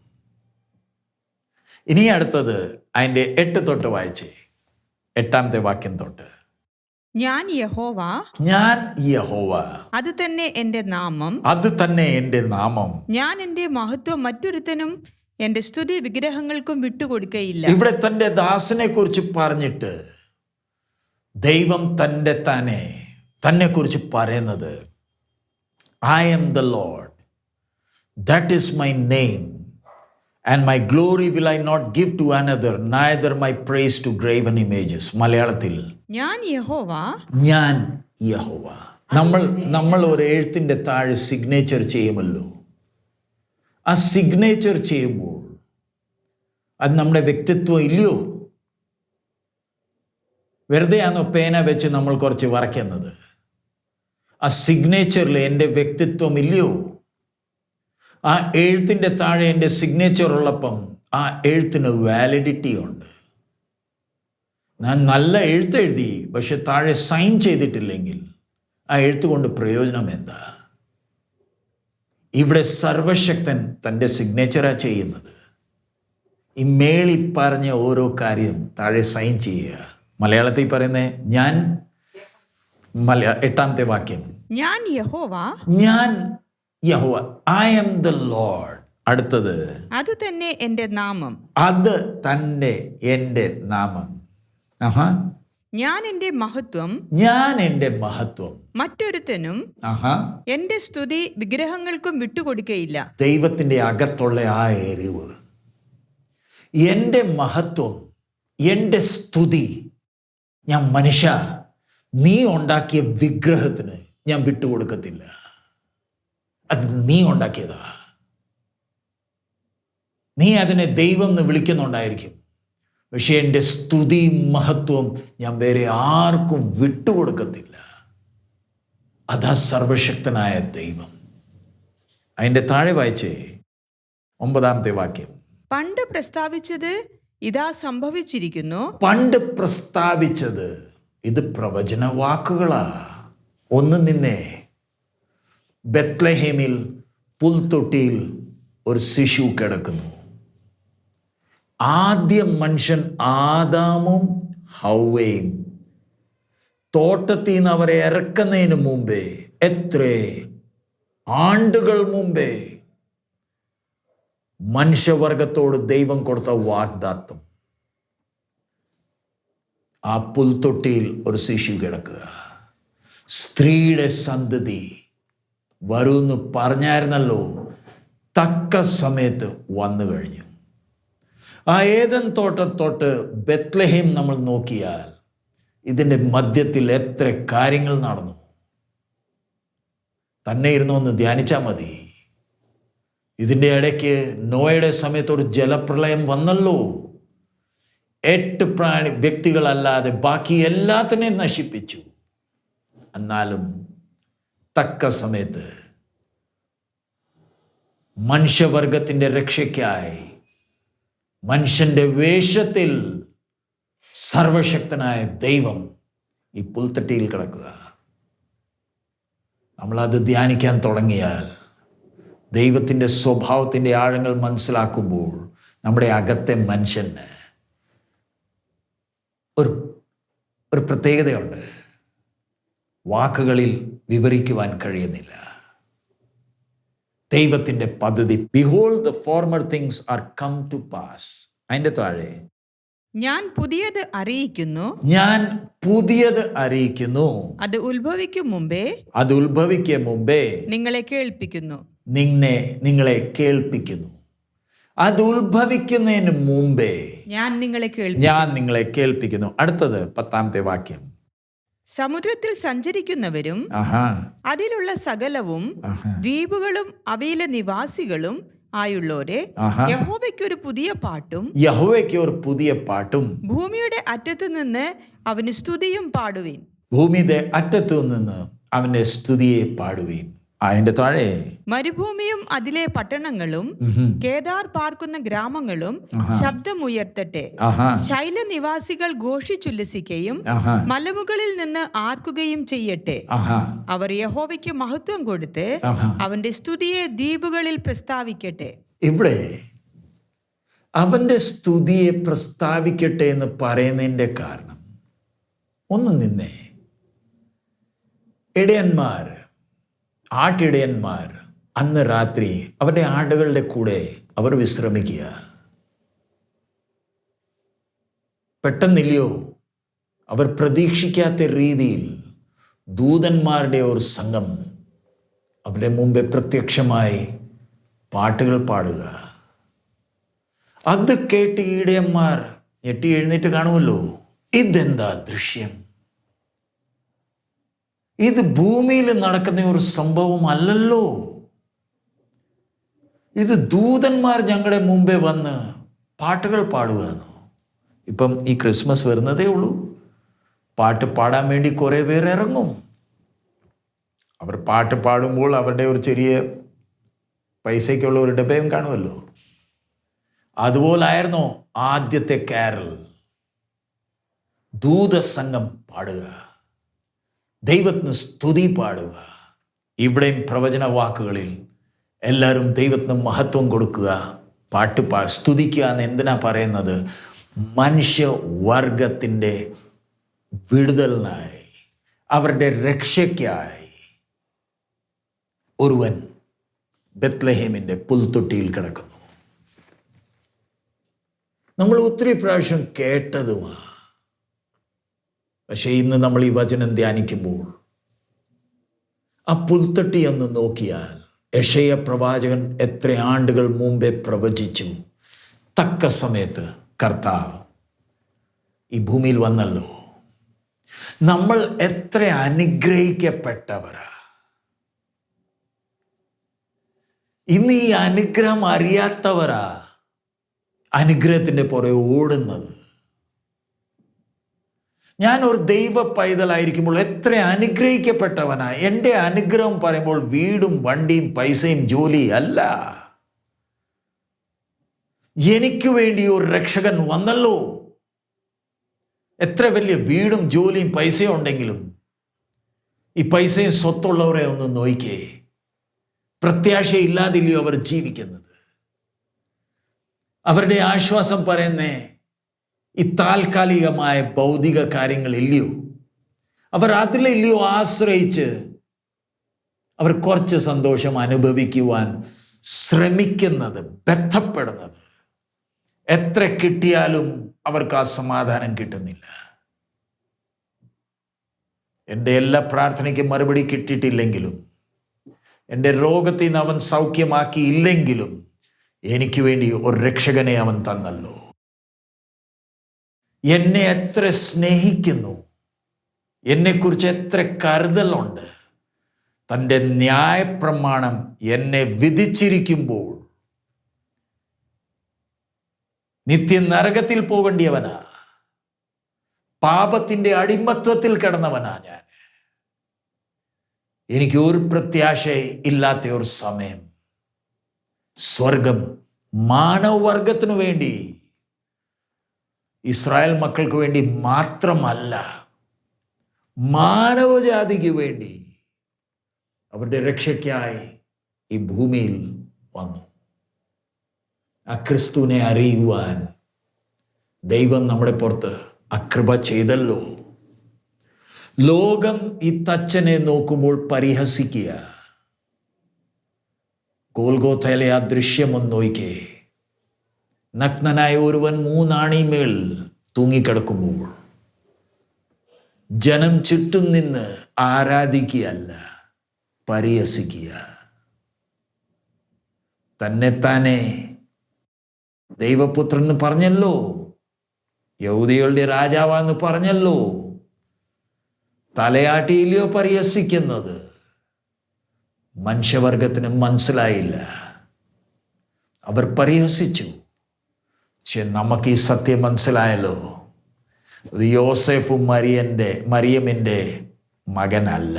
ഇനി അടുത്തത് അതിൻ്റെ 8 തൊട്ട് വായിച്ചേ, 8ാമത്തെ വാക്യം തൊട്ട്. ഞാൻ യഹോവ, അത് തന്നെ എൻ്റെ നാമം, ഞാൻ എൻ്റെ മഹത്വം മറ്റൊരുത്തനും എൻ്റെ സ്തുതി വിഗ്രഹങ്ങൾക്കും വിട്ടുകൊടുക്കയില്ല. ഇവിടെ തൻ്റെ ദാസനെ കുറിച്ച് പറഞ്ഞിട്ട് ദൈവം തന്നെ കുറിച്ച് പറയുന്നത്, I am the Lord, That is my name. And my glory will I not give to another, neither my praise to graven images. മലയാളത്തിൽ ഞാൻ യഹോവ, ഞാൻ യഹോവ. നമ്മൾ ഒരു എഴുത്തിൻ്റെ താഴെ സിഗ്നേച്ചർ ചെയ്യുമല്ലോ. ആ സിഗ്നേച്ചർ ചെയ്യുമ്പോൾ അത് നമ്മുടെ വ്യക്തിത്വം ഇല്ലയോ? വെറുതെയാണോ പേന വെച്ച് നമ്മൾ കുറച്ച് വരയ്ക്കുന്നത്? ആ സിഗ്നേച്ചറിൽ എൻ്റെ വ്യക്തിത്വം ഇല്ലയോ? ആ എഴുത്തിൻ്റെ താഴെ എൻ്റെ സിഗ്നേച്ചർ ഉള്ളപ്പം ആ എഴുത്തിന് വാലിഡിറ്റി ഉണ്ട്. ഞാൻ നല്ല എഴുത്തെഴുതി, പക്ഷെ താഴെ സൈൻ ചെയ്തിട്ടില്ലെങ്കിൽ ആ എഴുത്ത് കൊണ്ട് പ്രയോജനം എന്താ? ഇവിടെ സർവശക്തൻ തൻ്റെ സിഗ്നേച്ചറാണ് ചെയ്യുന്നത്. ഈ മേളി പറഞ്ഞ ഓരോ കാര്യം താഴെ സൈൻ ചെയ്യുക. മലയാളത്തിൽ പറയുന്നത് ഞാൻ 8ാമത്തെ വാക്യം, ഞാൻ യഹോവ, ഞാൻ യഹോവ, ഐ ആം ദ ലോർഡ്. അടുത്തത്, അത് തന്നെ എൻ്റെ നാമം, അത് തന്നെ എൻ്റെ നാമം. ഞാൻ എൻ്റെ മഹത്വം, ഞാൻ എൻ്റെ മഹത്വം മറ്റൊരുത്തനും എൻ്റെ സ്തുതി വിഗ്രഹങ്ങൾക്കും വിട്ടുകൊടുക്കയില്ല. ദൈവത്തിൻ്റെ അകത്തുള്ള ആ എരിവ്, എൻ്റെ മഹത്വം, എൻ്റെ സ്തുതി ഞാൻ മനുഷ്യ നീ ഉണ്ടാക്കിയ വിഗ്രഹത്തിന് ഞാൻ വിട്ടുകൊടുക്കത്തില്ല. അത് നീ ഉണ്ടാക്കിയതാ. നീ അതിനെ ദൈവം എന്ന് വിളിക്കുന്നുണ്ടായിരിക്കും, പക്ഷെ എൻ്റെ സ്തുതി മഹത്വം ഞാൻ വേറെ ആർക്കും വിട്ടുകൊടുക്കത്തില്ല. അതാ സർവശക്തനായ ദൈവം. അതിൻ്റെ താഴെ വായിച്ചേ 9ാമത്തെ വാക്യം. പണ്ട് പ്രസ്താവിച്ചത് ഇതാ സംഭവിച്ചിരിക്കുന്നു. പണ്ട് പ്രസ്താവിച്ചത്, ഇത് പ്രവചന വാക്കുകളാ. ഒന്ന് നിന്നെ ബെത്ലഹേമിൽ പുൽത്തൊട്ടിയിൽ ഒരു ശിശു കിടക്കുന്നു. ആദ്യ മനുഷ്യൻ ആദാമും ഹൗവയും തോട്ടത്തിൽ നിന്ന് അവരെ ഇറക്കുന്നതിന് മുമ്പേ, എത്ര ആണ്ടുകൾ മുമ്പേ മനുഷ്യവർഗത്തോട് ദൈവം കൊടുത്ത വാഗ്ദാത്തം. ആ പുൽത്തൊട്ടിയിൽ ഒരു ശിശു കിടക്കുക. സ്ത്രീയുടെ സന്തതി വരുമെന്ന് പറഞ്ഞായിരുന്നല്ലോ, തക്ക സമയത്ത് വന്നു കഴിഞ്ഞു. ആ ഏദൻ തോട്ടത്തോട്ട് ബെത്ലഹേം നമ്മൾ നോക്കിയാൽ ഇതിൻ്റെ മധ്യത്തിൽ എത്ര കാര്യങ്ങൾ നടന്നു. തന്നെ ഇരുന്ന് ഒന്ന് ധ്യാനിച്ചാൽ മതി. ഇതിൻ്റെ ഇടയ്ക്ക് നോയയുടെ സമയത്ത് ഒരു ജലപ്രളയം വന്നല്ലോ. 8 വ്യക്തികളല്ലാതെ ബാക്കി എല്ലാത്തിനെയും നശിപ്പിച്ചു. എന്നാലും തക്ക സമയത്ത് മനുഷ്യവർഗത്തിൻ്റെ രക്ഷയ്ക്കായി മനുഷ്യൻ്റെ വേഷത്തിൽ സർവശക്തനായ ദൈവം ഈ പുൽത്തട്ടിയിൽ കിടക്കുക. നമ്മളത് ധ്യാനിക്കാൻ തുടങ്ങിയാൽ, ദൈവത്തിൻ്റെ സ്വഭാവത്തിൻ്റെ ആഴങ്ങൾ മനസ്സിലാക്കുമ്പോൾ നമ്മുടെ അകത്തെ മനുഷ്യന് ഒരു പ്രത്യേകതയുണ്ട്. വാക്കുകളിൽ വിവരിക്കുവാൻ കഴിയുന്നില്ല. ദൈവത്തിൻ്റെ പദ്ധതി. Behold, the former things are come to pass. അതിൻ്റെ താഴെ, ഞാൻ പുതിയത് അറിയിക്കുന്നു, ഞാൻ പുതിയത് അറിയിക്കുന്നു. അത് ഉത്ഭവിക്കും മുമ്പേ നിങ്ങളെ കേൾപ്പിക്കുന്നു. നിങ്ങളെ കേൾപ്പിക്കുന്നു. അത് ഉത്ഭവിക്കുന്നതിന് മുമ്പേ ഞാൻ നിങ്ങളെ കേൾപ്പിക്കുന്നു. അടുത്തത് 10ാമത്തെ വാക്യം. സമുദ്രത്തിൽ സഞ്ചരിക്കുന്നവരും അതിലുള്ള സകലവും ദ്വീപുകളും അവയിലെ നിവാസികളും ആയുള്ളോരെ യഹോവയ്ക്ക് ഒരു പുതിയ പാട്ടും ഭൂമിയുടെ അറ്റത്ത് നിന്ന് അവന് സ്തുതിയും പാടുവീൻ. ഭൂമിയുടെ അറ്റത്തു നിന്ന് അവന്റെ സ്തുതിയെ പാടുവീൻ. അതിന്റെ താഴെ, മരുഭൂമിയും അതിലെ പട്ടണങ്ങളും കേദാർ പാർക്കുന്ന ഗ്രാമങ്ങളും ശബ്ദമുയർത്തട്ടെ. ശൈലനിവാസികൾ ഘോഷിച്ചുല്ലസിക്കുകയും മലമുകളിൽ നിന്ന് ആർക്കുകയും ചെയ്യട്ടെ. അവർ യഹോവയ്ക്ക് മഹത്വം കൊടുത്ത് അവന്റെ സ്തുതിയെ ദ്വീപുകളിൽ പ്രസ്താവിക്കട്ടെ. ഇവിടെ അവന്റെ സ്തുതിയെ പ്രസ്താവിക്കട്ടെ എന്ന് പറയുന്നതിന്റെ കാരണം, ഒന്ന് നിന്നെ ആട്ടിടയന്മാർ അന്ന് രാത്രി അവരുടെ ആടുകളുടെ കൂടെ അവർ വിശ്രമിക്കുക. പെട്ടെന്നില്ലയോ, അവർ പ്രതീക്ഷിക്കാത്ത രീതിയിൽ ദൂതന്മാരുടെ ഒരു സംഘം അവരുടെ മുമ്പേ പ്രത്യക്ഷമായി പാട്ടുകൾ പാടുക. അത് കേട്ട് ഈടയന്മാർ ഞെട്ടി എഴുന്നേറ്റ് കാണുമല്ലോ. ഇതെന്താ ദൃശ്യം? ഇത് ഭൂമിയിൽ നടക്കുന്ന ഒരു സംഭവം അല്ലല്ലോ. ഇത് ദൂതന്മാർ ഞങ്ങളുടെ മുമ്പേ വന്ന് പാട്ടുകൾ പാടുകയെന്നോ? ഇപ്പം ഈ ക്രിസ്മസ് വരുന്നതേ ഉള്ളൂ. പാട്ട് പാടാൻ വേണ്ടി കുറേ പേർ ഇറങ്ങും. അവർ പാട്ട് പാടുമ്പോൾ അവരുടെ ഒരു ചെറിയ പൈസയ്ക്കുള്ള ഒരു ഡബയും കാണുമല്ലോ. അതുപോലായിരുന്നു ആദ്യത്തെ കാരൽ. ദൂതസംഘം പാടുക, ദൈവത്തിന് സ്തുതി പാടുക. ഇവിടെയും പ്രവചന വാക്കുകളിൽ എല്ലാവരും ദൈവത്തിന് മഹത്വം കൊടുക്കുക, പാട്ട് സ്തുതിക്കുക എന്ന് എന്തിനാ പറയുന്നത്? മനുഷ്യവർഗത്തിൻ്റെ വിടുതലിനായി, അവരുടെ രക്ഷയ്ക്കായി ഒരുവൻ ബെത്ലഹേമിൻ്റെ പുൽത്തൊട്ടിയിൽ കിടക്കുന്നു. നമ്മൾ ഒത്തിരി പ്രാവശ്യം കേട്ടതുമാണ്. പക്ഷേ ഇന്ന് നമ്മൾ ഈ വചനം ധ്യാനിക്കുമ്പോൾ ആ പുൽത്തൊട്ടി ഒന്ന് നോക്കിയാൽ യെശയ്യാ പ്രവാചകൻ എത്ര ആണ്ടുകൾ മുമ്പേ പ്രവചിച്ചു. തക്ക സമയത്ത് കർത്താവ് ഈ ഭൂമിയിൽ വന്നല്ലോ. നമ്മൾ എത്ര അനുഗ്രഹിക്കപ്പെട്ടവരാ. ഇന്ന് ഈ അനുഗ്രഹം അറിയാത്തവരാ അനുഗ്രഹത്തിൻ്റെ പുറകെ ഓടുന്നത്. ഞാൻ ഒരു ദൈവ പൈതലായിരിക്കുമ്പോൾ എത്ര അനുഗ്രഹിക്കപ്പെട്ടവനാ. എൻ്റെ അനുഗ്രഹം പറയുമ്പോൾ വീടും വണ്ടിയും പൈസയും ജോലി അല്ല. എനിക്ക് വേണ്ടി ഒരു രക്ഷകൻ വന്നല്ലോ. എത്ര വലിയ വീടും ജോലിയും പൈസയും ഉണ്ടെങ്കിലും ഈ പൈസയും സ്വത്തുള്ളവരെ ഒന്ന് നോക്കിയേ. പ്രത്യാശയില്ലാതില്ലയോ അവർ ജീവിക്കുന്നത്? അവരുടെ ആശ്വാസം പറയുന്നേ ഈ താൽക്കാലികമായ ഭൗതിക കാര്യങ്ങളില്ലയോ? അവർ അതിലില്ലയോ ആശ്രയിച്ച് അവർ കുറച്ച് സന്തോഷം അനുഭവിക്കുവാൻ ശ്രമിക്കുന്നത്, ബന്ധപ്പെടുന്നത്? എത്ര കിട്ടിയാലും അവർക്ക് ആ സമാധാനം കിട്ടുന്നില്ല. എൻ്റെ എല്ലാ പ്രാർത്ഥനയ്ക്കും മറുപടി കിട്ടിയിട്ടില്ലെങ്കിലും, എൻ്റെ രോഗത്തിൽ നിന്ന് അവൻ സൗഖ്യമാക്കിയില്ലെങ്കിലും എനിക്ക് വേണ്ടി ഒരു രക്ഷകനെ അവൻ തന്നല്ലോ. എന്നെ എത്ര സ്നേഹിക്കുന്നു, എന്നെക്കുറിച്ച് എത്ര കരുതലുണ്ട്. തൻ്റെ ന്യായപ്രമാണം എന്നെ വിധിച്ചിരിക്കുമ്പോൾ നിത്യ നരകത്തിൽ പോകേണ്ടിയവനാ, പാപത്തിൻ്റെ അടിമത്വത്തിൽ കിടന്നവനാ ഞാൻ. എനിക്ക് ഒരു പ്രത്യാശ ഇല്ലാത്ത ഒരു സമയം സ്വർഗം മാനവവർഗത്തിനു വേണ്ടി, ഇസ്രായേൽ മക്കൾക്ക് വേണ്ടി മാത്രമല്ല, മാനവജാതിക്ക് വേണ്ടി അവരുടെ രക്ഷയ്ക്കായി ഈ ഭൂമിയിൽ വന്നു. ആ ക്രിസ്തുവിനെ അറിയുവാൻ ദൈവം നമ്മുടെ പുറത്ത് അകൃപ ചെയ്തല്ലോ. ലോകം ഈ തച്ചനെ നോക്കുമ്പോൾ പരിഹസിക്കുക. ഗോൽഗോഥയിലെ ആ ദൃശ്യമൊന്ന് നോക്കിക്കേ. നഗ്നനായ ഒരുവൻ 3 ആണിമേൽ തൂങ്ങിക്കിടക്കുമ്പോൾ ജനം ചുറ്റും നിന്ന് ആരാധിക്കുകയല്ല, പരിഹസിക്കുക. തന്നെത്താനെ ദൈവപുത്രൻ പറഞ്ഞല്ലോ, യഹൂദികളുടെ രാജാവാന്ന് പറഞ്ഞല്ലോ. തലയാട്ടിയില്ലയോ പരിഹസിക്കുന്നത്? മനുഷ്യവർഗത്തിന് മനസ്സിലായില്ല, അവർ പരിഹസിച്ചു. പക്ഷെ നമുക്ക് ഈ സത്യം മനസ്സിലായല്ലോ. ഇത് യോസേഫും മറിയമിൻ്റെ മകനല്ല,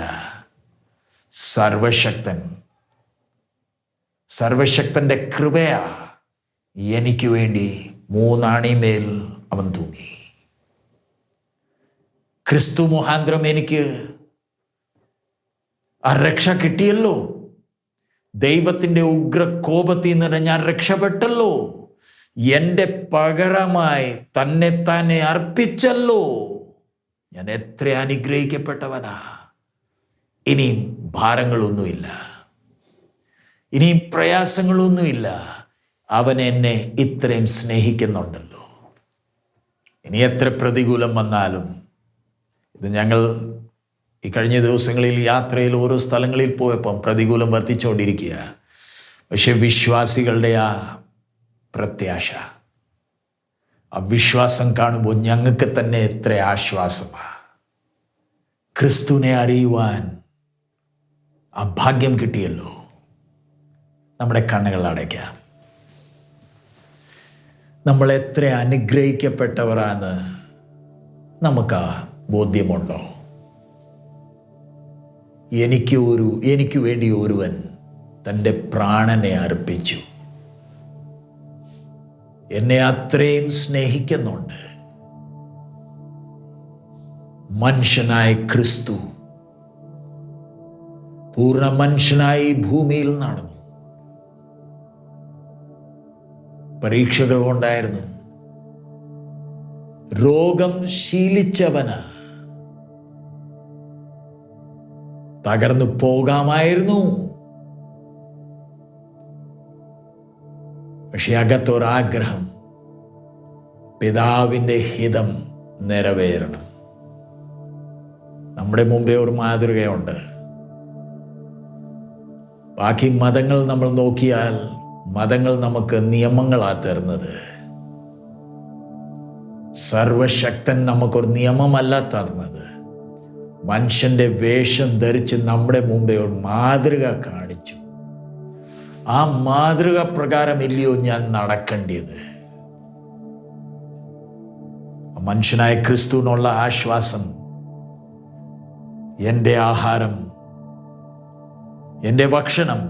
സർവശക്തൻ്റെ കൃപയാ എനിക്ക് വേണ്ടി 3 ആണിമേൽ അവൻ തൂങ്ങി. ക്രിസ്തു മുഖാന്തരം എനിക്ക് ആ രക്ഷ കിട്ടിയല്ലോ. ദൈവത്തിൻ്റെ ഉഗ്രകോപത്തിൽ നിന്ന് ഞാൻ രക്ഷപ്പെട്ടല്ലോ. എൻ്റെ പകരമായി തന്നെ അർപ്പിച്ചല്ലോ. ഞാൻ എത്ര അനുഗ്രഹിക്കപ്പെട്ടവനാ. ഇനിയും ഭാരങ്ങളൊന്നുമില്ല, ഇനിയും പ്രയാസങ്ങളൊന്നുമില്ല. അവൻ എന്നെ ഇത്രയും സ്നേഹിക്കുന്നുണ്ടല്ലോ. ഇനി എത്ര പ്രതികൂലം വന്നാലും, ഇത് ഞങ്ങൾ ഈ കഴിഞ്ഞ ദിവസങ്ങളിൽ യാത്രയിൽ ഓരോ സ്ഥലങ്ങളിൽ പോയപ്പം പ്രതികൂലം വർദ്ധിച്ചുകൊണ്ടിരിക്കുക. പക്ഷെ വിശ്വാസികളുടെ ആ പ്രത്യാശ, ആ വിശ്വാസം കാണുമ്പോൾ ഞങ്ങൾക്ക് തന്നെ എത്ര ആശ്വാസമാണ്. ക്രിസ്തുവിനെ അറിയുവാൻ ആ ഭാഗ്യം കിട്ടിയല്ലോ. നമ്മുടെ കണ്ണുകൾ അടയ്ക്കാം. നമ്മൾ എത്ര അനുഗ്രഹിക്കപ്പെട്ടവരാണ് നമുക്ക് ആ ബോധ്യമുണ്ടോ? എനിക്ക് വേണ്ടി ഒരുവൻ തൻ്റെ പ്രാണനെ അർപ്പിച്ചു. എന്നെ അത്രയും സ്നേഹിക്കുന്നുണ്ട്. മനുഷ്യനായ ക്രിസ്തു പൂർണ്ണ മനുഷ്യനായി ഭൂമിയിൽ നടന്നു. പരീക്ഷകൾ ഉണ്ടായിരുന്നു. രോഗം ശീലിച്ചവന് തകർന്നു പോകാമായിരുന്നു. പക്ഷെ അകത്തൊരാഗ്രഹം, പിതാവിൻ്റെ ഹിതം നിറവേറണം. നമ്മുടെ മുമ്പേ ഒരു മാതൃകയുണ്ട്. ബാക്കി മതങ്ങൾ നമ്മൾ നോക്കിയാൽ മതങ്ങൾ നമുക്ക് നിയമങ്ങളാണ് തരുന്നത്. സർവശക്തൻ നമുക്കൊരു നിയമമല്ല തരുന്നത്. മനുഷ്യൻ്റെ വേഷം ധരിച്ച് നമ്മുടെ മുമ്പേ ഒരു മാതൃക കാണിച്ചു. ആ മാതൃക പ്രകാരം ഇല്ലയോ ഞാൻ നടക്കേണ്ടത്? മനുഷ്യനായ ക്രിസ്തുവിനുള്ള ആശ്വാസം, എൻ്റെ ആഹാരം, എൻ്റെ ഭക്ഷണം,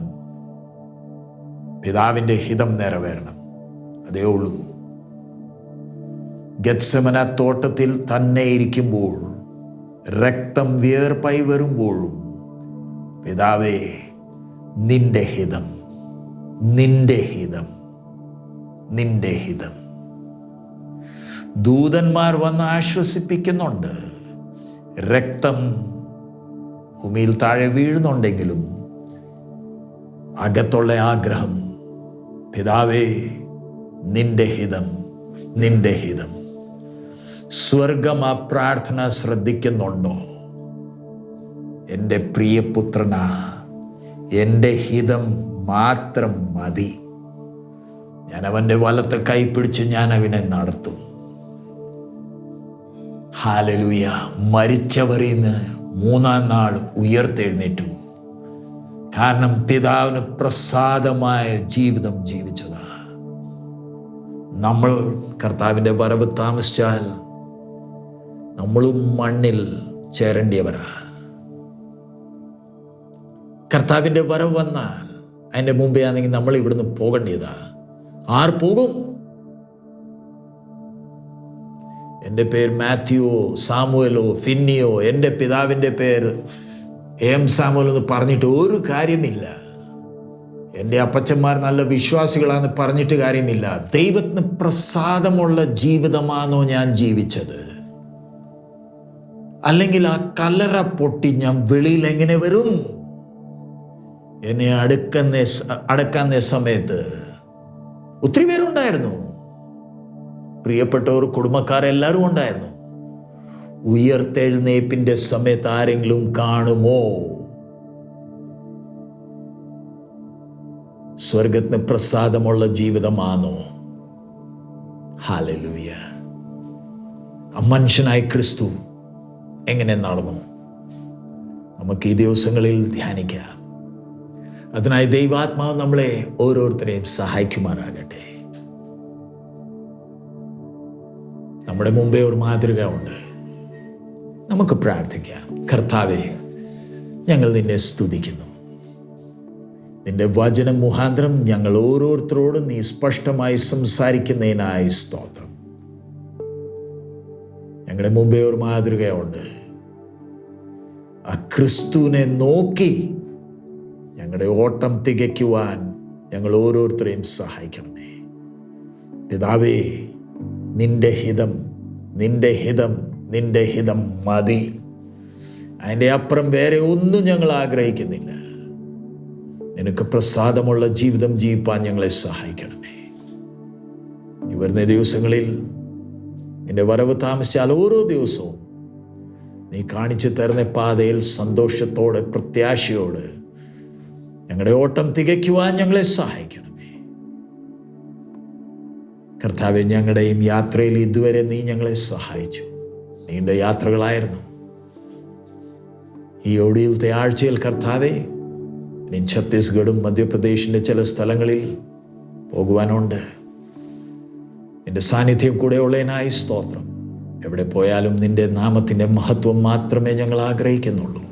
പിതാവിൻ്റെ ഹിതം നിറവേറണം. അതേ ഉള്ളൂ. ഗെത്സമന തോട്ടത്തിൽ തന്നെ ഇരിക്കുമ്പോൾ, രക്തം വിയർപ്പായി വരുമ്പോഴും, പിതാവേ നിന്റെ ഹിതം, നിന്റെ ഹിതം, നിന്റെ ഹിതം. ദൂതന്മാർ വന്ന് ആശ്വസിപ്പിക്കുന്നുണ്ട്. രക്തം ഭൂമിയിൽ താഴെ വീഴുന്നുണ്ടെങ്കിലും അകത്തുള്ള ആഗ്രഹം, പിതാവേ നിന്റെ ഹിതം, നിന്റെ ഹിതം. സ്വർഗം ആ പ്രാർത്ഥന ശ്രദ്ധിക്കുന്നുണ്ടോ? എൻ്റെ പ്രിയപുത്രനാ, എൻ്റെ ഹിതം മാത്രം മതി. ഞാൻ അവൻ്റെ വലത്ത് കൈപ്പിടിച്ച് ഞാൻ അവനെ നടത്തും. ഹല്ലേലൂയ. മരിച്ചവരിൽ നിന്ന് മൂന്നാം നാൾ ഉയർത്തെഴുന്നേറ്റു. കാരണം പിതാവിന് പ്രസാദമായ ജീവിതം ജീവിച്ചതാ. നമ്മൾ കർത്താവിൻ്റെ വരവ് താമസിച്ചാൽ നമ്മളും മണ്ണിൽ ചേരേണ്ടിയവരാ. കർത്താവിൻ്റെ വരവ് വന്നാൽ അതിൻ്റെ മുമ്പേ ആണെങ്കിൽ നമ്മൾ ഇവിടുന്ന് പോകേണ്ടതാ. ആർ പോകും? എൻ്റെ പേര് മാത്യുവോ സാമുവലോ ഫിന്നിയോ, എൻ്റെ പിതാവിൻ്റെ പേര് എം സാമുവൽ എന്ന് പറഞ്ഞിട്ട് ഒരു കാര്യമില്ല. എൻ്റെ അപ്പച്ചന്മാർ നല്ല വിശ്വാസികളാണെന്ന് പറഞ്ഞിട്ട് കാര്യമില്ല. ദൈവത്തിന് പ്രസാദമുള്ള ജീവിതമാണോ ഞാൻ ജീവിച്ചത്? അല്ലെങ്കിൽ ആ കല്ലറ പൊട്ടി ഞാൻ വെളിയിൽ എങ്ങനെ വരും? എന്നെ അടക്കുന്ന സമയത്ത് ഒത്തിരി പേരുണ്ടായിരുന്നു. പ്രിയപ്പെട്ടവർ, കുടുംബക്കാരെല്ലാവരും ഉണ്ടായിരുന്നു. ഉയർത്തെഴുന്നേൽപ്പിൻ്റെ സമയത്ത് ആരെങ്കിലും കാണുമോ? സ്വർഗത്തിന് പ്രസാദമുള്ള ജീവിതമാണോ? ഹല്ലേലൂയ. ആ മനുഷ്യനായ ക്രിസ്തു എങ്ങനെ നടന്നു? നമുക്ക് ഈ ദിവസങ്ങളിൽ ധ്യാനിക്കാം. അതിനായി ദൈവാത്മാവ് നമ്മളെ ഓരോരുത്തരെയും സഹായിക്കുമാറാകട്ടെ. നമ്മുടെ മുമ്പേ ഒരു മാതൃക ഉണ്ട്. നമുക്ക് പ്രാർത്ഥിക്കാം. കർത്താവേ, ഞങ്ങൾ നിന്നെ സ്തുതിക്കുന്നു. നിന്റെ വചനം മുഖാന്തരം ഞങ്ങൾ ഓരോരുത്തരോടും നീ സ്പഷ്ടമായി സംസാരിക്കുന്നതിനായി സ്തോത്രം. ഞങ്ങളുടെ മുമ്പേ ഒരു മാതൃകയുണ്ട്. ആ ക്രിസ്തുവിനെ നോക്കി ഞങ്ങളുടെ ഓട്ടം തികയ്ക്കുവാൻ ഞങ്ങൾ ഓരോരുത്തരെയും സഹായിക്കണമേ. പിതാവേ, നിന്റെ ഹിതം, നിന്റെ ഹിതം, നിന്റെ ഹിതം മതി. അതിൻ്റെ അപ്പുറം വേറെ ഒന്നും ഞങ്ങൾ ആഗ്രഹിക്കുന്നില്ല. നിനക്ക് പ്രസാദമുള്ള ജീവിതം ജീവിപ്പാൻ ഞങ്ങളെ സഹായിക്കണമേ. ഈ വരുന്ന ദിവസങ്ങളിൽ നിന്റെ വരവ് താമസിച്ചാൽ ഓരോ ദിവസവും നീ കാണിച്ചു തരുന്ന പാതയിൽ സന്തോഷത്തോടെ, പ്രത്യാശയോടെ ഞങ്ങളുടെ ഓട്ടം തികയ്ക്കുവാൻ ഞങ്ങളെ സഹായിക്കണമേ. കർത്താവെ, ഞങ്ങളുടെയും യാത്രയിൽ ഇതുവരെ നീ ഞങ്ങളെ സഹായിച്ചു. നീണ്ട യാത്രകളായിരുന്നു. ഈ ഒടുവിലത്തെ ആഴ്ചയിൽ കർത്താവെ, ഇനി ഛത്തീസ്ഗഡും മധ്യപ്രദേശിൻ്റെ ചില സ്ഥലങ്ങളിൽ പോകുവാനുണ്ട്. നിന്റെ സാന്നിധ്യം കൂടെ ഉള്ളതിനായി സ്തോത്രം. എവിടെ പോയാലും നിന്റെ നാമത്തിൻ്റെ മഹത്വം മാത്രമേ ഞങ്ങൾ ആഗ്രഹിക്കുന്നുള്ളൂ.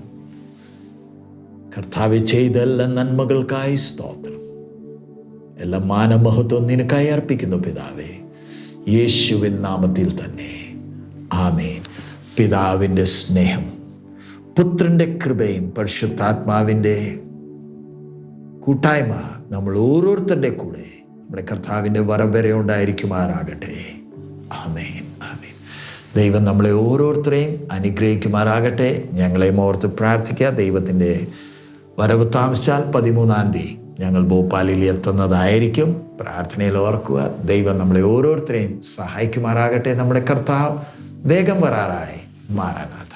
കർത്താവെ, ചെയ്ത എല്ലാ നന്മകൾക്കായി സ്തോത്രം. എല്ലാ മാനമഹത്വം നിനക്കായി അർപ്പിക്കുന്നു പിതാവേ, യേശുവിൻ നാമത്തിൽ തന്നെ. ആമേൻ. പിതാവിൻ്റെ സ്നേഹം, പുത്രൻ്റെ കൃപയും പരിശുദ്ധാത്മാവിൻ്റെ കൂട്ടായ്മ നമ്മൾ ഓരോരുത്തരുടെ കൂടെ നമ്മുടെ കർത്താവിൻ്റെ വരവരെ ഉണ്ടായിരിക്കുമാറാകട്ടെ. ആമേൻ, ആമേൻ. ദൈവം നമ്മളെ ഓരോരുത്തരെയും അനുഗ്രഹിക്കുമാറാകട്ടെ. ഞങ്ങളെയും ഓർത്ത് പ്രാർത്ഥിക്കുക. ദൈവത്തിൻ്റെ വരവ് താമസിച്ചാൽ 13-ാം തീയതി ഞങ്ങൾ ഭോപ്പാലിൽ എത്തുന്നതായിരിക്കും. പ്രാർത്ഥനയിൽ ഓർക്കുക. ദൈവം നമ്മളെ ഓരോരുത്തരെയും സഹായിക്കുമാറാകട്ടെ. നമ്മുടെ കർത്താവ് വേഗം വരാറായി. മാറാനാഥ.